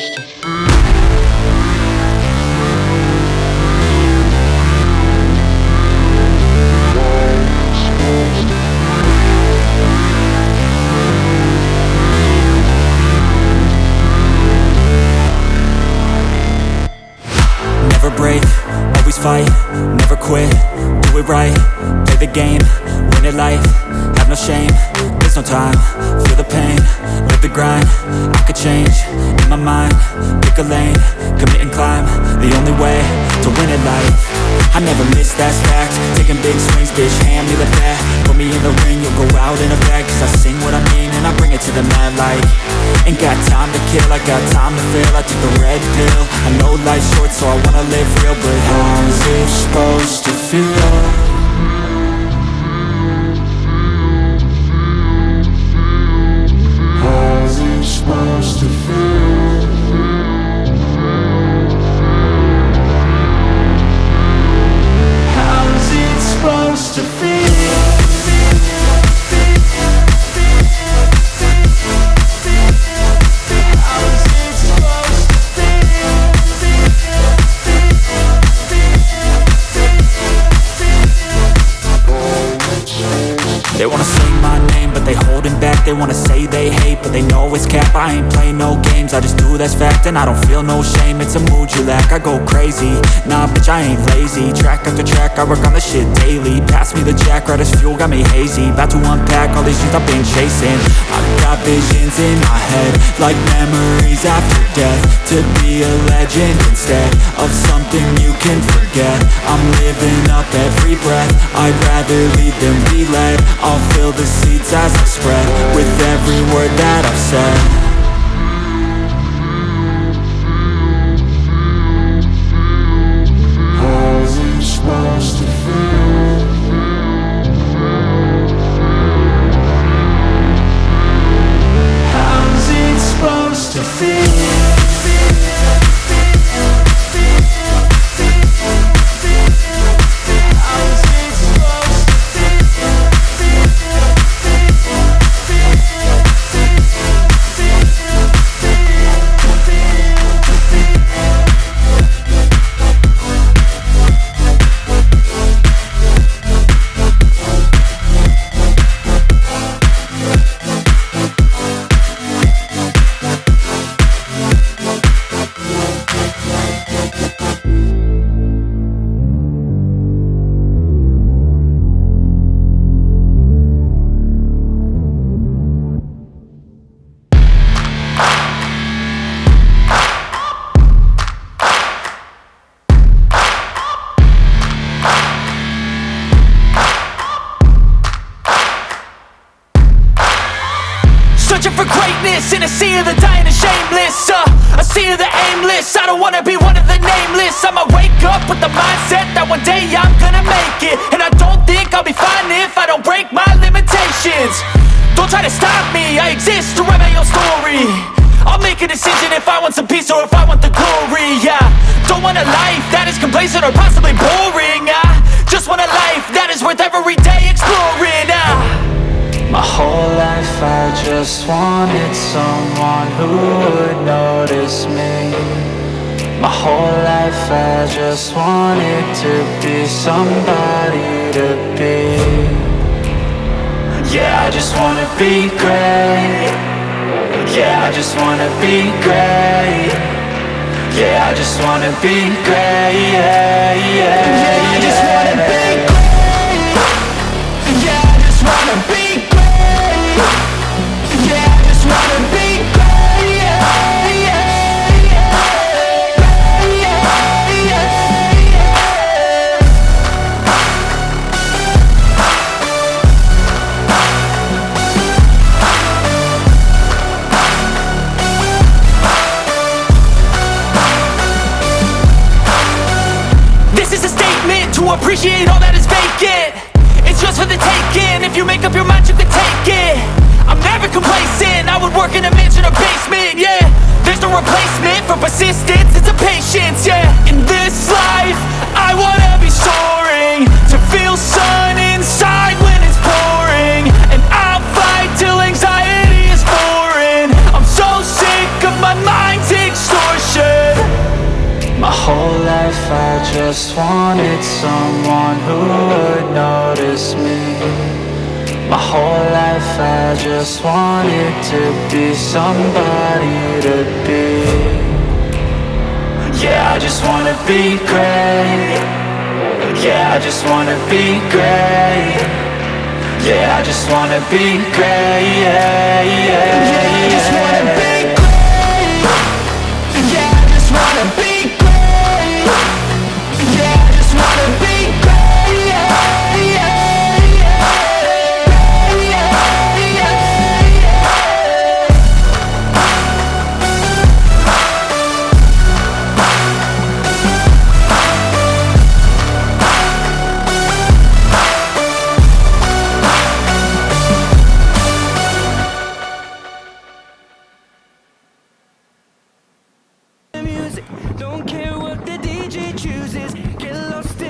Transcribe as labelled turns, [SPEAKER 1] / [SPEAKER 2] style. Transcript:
[SPEAKER 1] Never break, always fight, never quit, do it right, play the game, win it life, have no shame, there's no time, feel the pain, live the grind, I could change, in my mind, pick a lane, commit and climb, the only way to win it life. I never miss, that's fact, taking big swings, bitch, hand me the bat, put me in the ring, you'll go out in a bag, cause I sing what I mean and I bring it to the mad light. Ain't got time to kill, I got time to feel, I took the red pill, I know life's short so I wanna live real, but how's it supposed to feel? How's it supposed to feel? How's it supposed to feel? They wanna say my name, but they holding back. They wanna say they hate, but they know it's cap. I ain't play no games, I just do that's fact. And I don't feel no shame, it's a mood you lack. I go crazy, nah bitch I ain't lazy. Track after track, I work on this shit daily. Pass me the jack, right as fuel, got me hazy. About to unpack all these things I've been chasing. I've got visions in my head, like memories after death. To be a legend instead of something you can forget. I'm living up every breath, I'd rather lead than be led. I'll fill the seats as I spread with every word that I've said. How's it supposed to feel? How's it supposed to feel?
[SPEAKER 2] In a sea of the dying and shameless, a sea of the aimless. I don't wanna be one of the nameless. I'ma wake up with the mindset that one day I'm gonna make it. And I don't think I'll be fine if I don't break my limitations. Don't try to stop me, I exist to write my own story. I'll make a decision if I want some peace or if I want the glory. Yeah, don't want a life that is complacent or possibly boring. I just want a life that is worth every day exploring.
[SPEAKER 1] My whole life I just wanted someone who would notice me. My whole life I just wanted to be somebody to be. Yeah, I just wanna be great. Yeah, I just wanna be great. Yeah, I just wanna be great. Yeah, I just wanna be great. Yeah, I just wanna be great. Yeah, I just wanna be great.
[SPEAKER 2] This is a statement to appreciate all that is vacant. It's just for the taking. If you make up your mind, you can take it. I'm never complacent, I would work in a mansion or basement, yeah. There's no replacement for persistence, it's a patience, yeah. In this life, I wanna be soaring, to feel sun inside when it's pouring. And I'll fight till anxiety is foreign. I'm so sick of my mind extorting.
[SPEAKER 3] whole life I just wanted to be somebody to be. Yeah, I just wanna be great. Yeah, I just wanna be great. Yeah, I just wanna be great. Yeah, yeah, yeah, yeah.